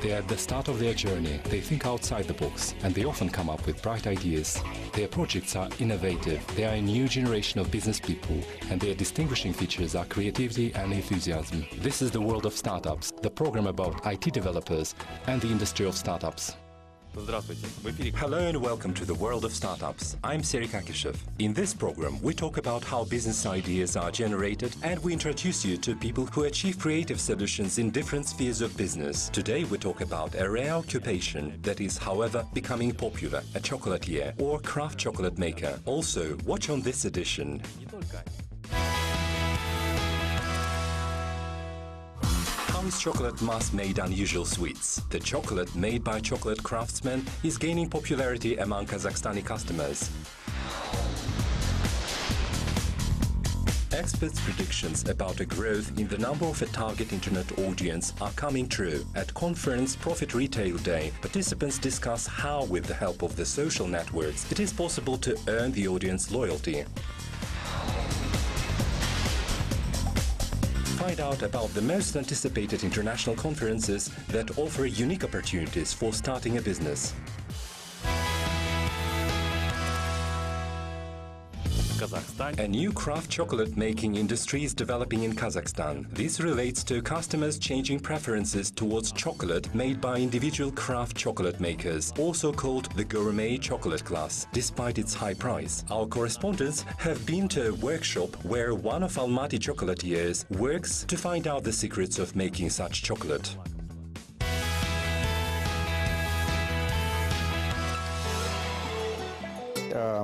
They are at the start of their journey, they think outside the box, and they often come up with bright ideas. Their projects are innovative, they are a new generation of business people, and their distinguishing features are creativity and enthusiasm. This is the world of startups, the program about IT developers and the industry of startups. Hello and welcome to the world of startups. I'm Serhii Kakishev. In this program, we talk about how business ideas are generated and we introduce you to people who achieve creative solutions in different spheres of business. Today we talk about a rare occupation that is, however, becoming popular, a chocolatier or craft chocolate maker. Also, watch on this edition. How is chocolate mass made unusual sweets? The chocolate made by chocolate craftsmen is gaining popularity among Kazakhstani customers. Experts' predictions about a growth in the number of a target internet audience are coming true. At conference Profit Retail Day, participants discuss how, with the help of the social networks, it is possible to earn the audience loyalty. Find out about the most anticipated international conferences that offer unique opportunities for starting a business. A new craft chocolate making industry is developing in Kazakhstan. This relates to customers changing preferences towards chocolate made by individual craft chocolate makers, also called the gourmet chocolate class, despite its high price. Our correspondents have been to a workshop where one of Almaty chocolatiers works to find out the secrets of making such chocolate.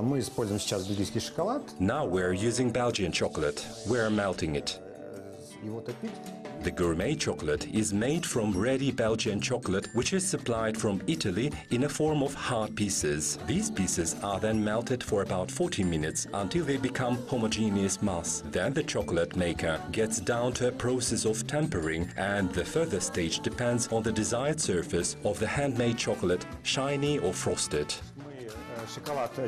Мы используем сейчас бельгийский шоколад. Now we're using Belgian chocolate. We're melting it. Его топить. The gourmet chocolate is made from ready Belgian chocolate, which is supplied from Italy in a form of hard pieces. These pieces are then melted for about 40 minutes until they become homogeneous mass. Then the chocolate maker gets down to a process of tempering, and the further stage depends on the desired surface of the handmade chocolate, shiny or frosted.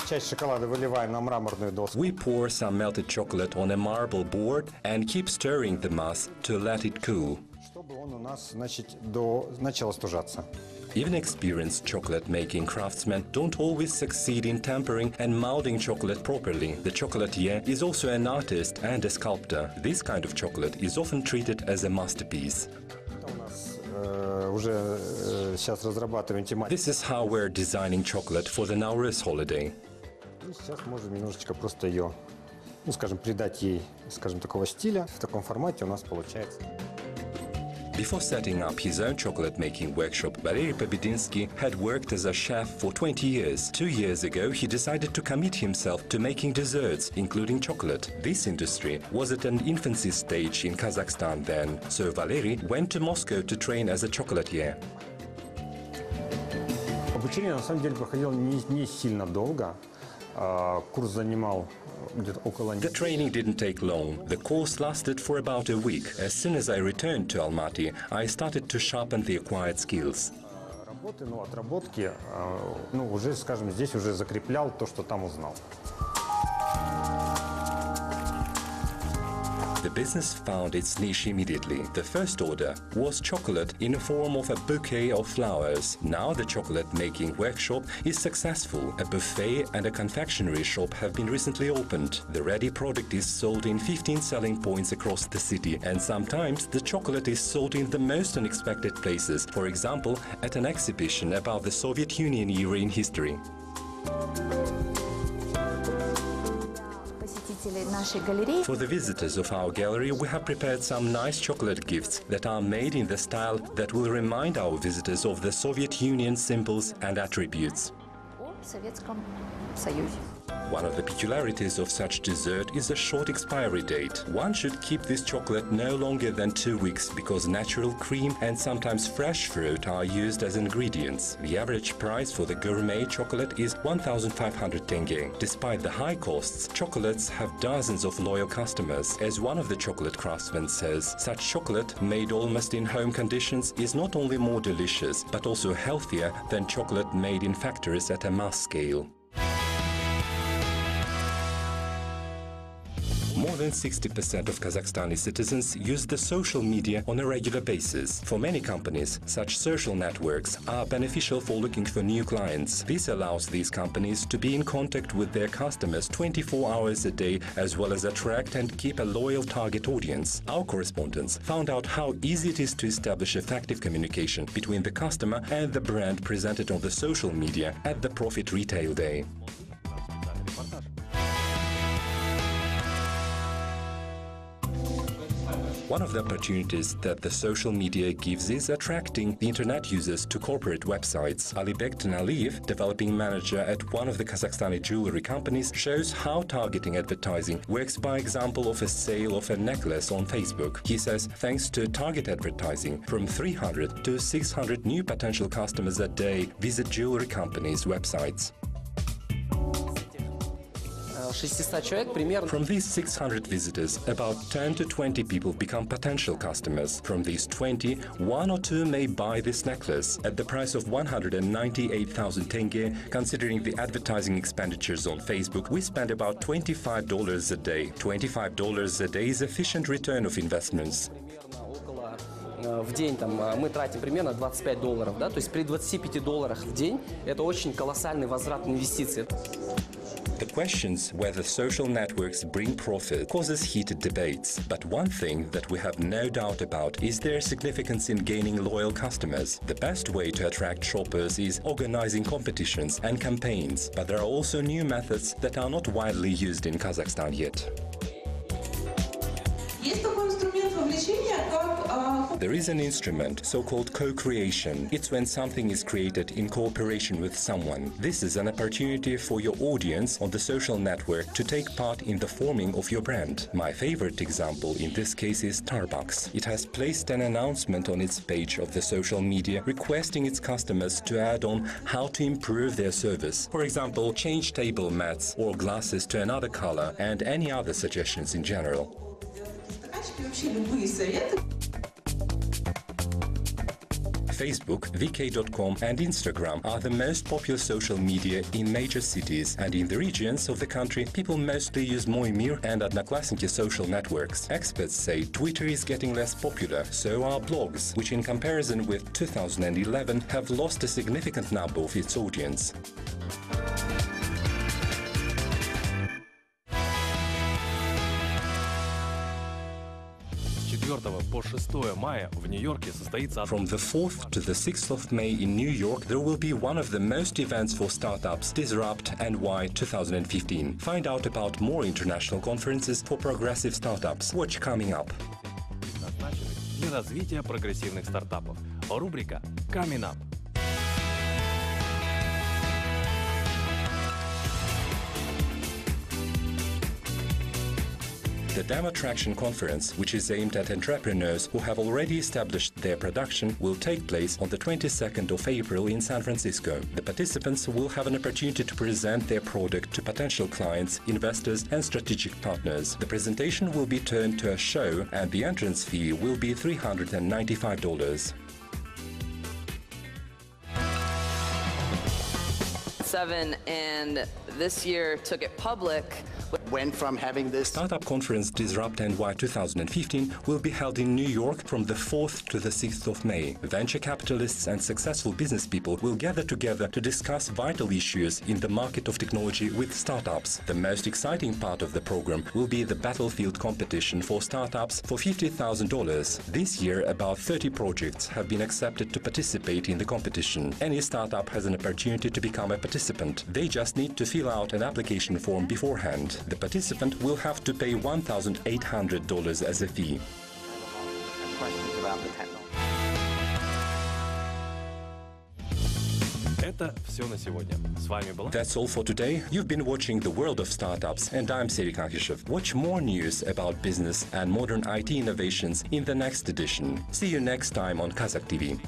Часть шоколада выливаем на мраморную доску. We pour some melted chocolate on a marble board and keep stirring the mass to let it cool. Чтобы он у нас, начал остужаться. Even experienced chocolate-making craftsmen don't always succeed in tempering and molding chocolate properly. The chocolatier is also an artist and a sculptor. This kind of chocolate is often treated as a masterpiece. This is how we're designing chocolate for the Nowruz holiday. Сейчас можем немножечко просто ее, скажем, придать ей, скажем, такого стиля. В таком формате у нас получается. Before setting up his own chocolate-making workshop, Valery Pobedynsky had worked as a chef for 20 years. 2 years ago, he decided to commit himself to making desserts, including chocolate. This industry was at an infancy stage in Kazakhstan then, so Valery went to Moscow to train as a chocolatier. Обучение, на самом деле, проходило не сильно долго. Курс занимал где-то около... The training didn't take long. The course lasted for about a week. As soon as I returned to Almaty, I started to sharpen the acquired skills. Работы, отработки, уже, скажем, здесь уже закреплял то, что там узнал. The business found its niche immediately. The first order was chocolate in the form of a bouquet of flowers. Now the chocolate-making workshop is successful. A buffet and a confectionery shop have been recently opened. The ready product is sold in 15 selling points across the city, and sometimes the chocolate is sold in the most unexpected places, for example, at an exhibition about the Soviet Union era in history. For the visitors of our gallery, we have prepared some nice chocolate gifts that are made in the style that will remind our visitors of the Soviet Union symbols and attributes. One of the peculiarities of such dessert is a short expiry date. One should keep this chocolate no longer than 2 weeks because natural cream and sometimes fresh fruit are used as ingredients. The average price for the gourmet chocolate is 1,500 tenge. Despite the high costs, chocolates have dozens of loyal customers. As one of the chocolate craftsmen says, such chocolate made almost in home conditions is not only more delicious but also healthier than chocolate made in factories at a mass scale. More than 60% of Kazakhstani citizens use the social media on a regular basis. For many companies, such social networks are beneficial for looking for new clients. This allows these companies to be in contact with their customers 24 hours a day, as well as attract and keep a loyal target audience. Our correspondents found out how easy it is to establish effective communication between the customer and the brand presented on the social media at the Profit Retail Day. One of the opportunities that the social media gives is attracting the internet users to corporate websites. Jibek, developing manager at one of the Kazakhstani jewelry companies, shows how targeting advertising works by example of a sale of a necklace on Facebook. He says thanks to target advertising, from 300 to 600 new potential customers a day visit jewelry companies' websites. From these 600 visitors, about 10 to 20 people become potential customers. From these 20, 1 or 2 may buy this necklace at the price of 198,000 tenge. Considering the advertising expenditures on Facebook, we spend about $25 a day. $25 a day is efficient return of investments. В день мы тратим примерно $25, да, то есть при $25 в день это очень колоссальный возврат инвестиций. The questions whether social networks bring profit causes heated debates. But one thing that we have no doubt about is their significance in gaining loyal customers. The best way to attract shoppers is organizing competitions and campaigns. But there are also new methods that are not widely used in Kazakhstan yet. There is an instrument, so-called co-creation. It's when something is created in cooperation with someone. This is an opportunity for your audience on the social network to take part in the forming of your brand. My favorite example in this case is Starbucks. It has placed an announcement on its page of the social media requesting its customers to add on how to improve their service. For example, change table mats or glasses to another color, and any other suggestions in general. Facebook, vk.com and Instagram are the most popular social media in major cities, and in the regions of the country, people mostly use Moimir and Odnoklassniki social networks. Experts say Twitter is getting less popular, so are blogs, which in comparison with 2011 have lost a significant number of its audience. From the 4th to the 6th of May in New York, there will be one of the most events for startups, Disrupt NY 2015. Find out about more international conferences for progressive startups. Watch coming up. Для развития прогрессивных стартапов. Рубрика Coming Up. The Demo Traction Conference, which is aimed at entrepreneurs who have already established their production, will take place on the 22nd of April in San Francisco. The participants will have an opportunity to present their product to potential clients, investors and strategic partners. The presentation will be turned to a show and the entrance fee will be $395. And this year took it public. Went from having this Startup Conference Disrupt NY 2015 will be held in New York from the 4th to the 6th of May. Venture capitalists and successful business people will gather together to discuss vital issues in the market of technology with startups. The most exciting part of the program will be the battlefield competition for startups for $50,000. This year, about 30 projects have been accepted to participate in the competition. Any startup has an opportunity to become a participant. They just need to fill out an application form beforehand. The participant will have to pay $1,800 as a fee. That's all for today. You've been watching The World of Startups, and I'm Serhiy Kankhishev. Watch more news about business and modern IT innovations in the next edition. See you next time on Kazakh TV.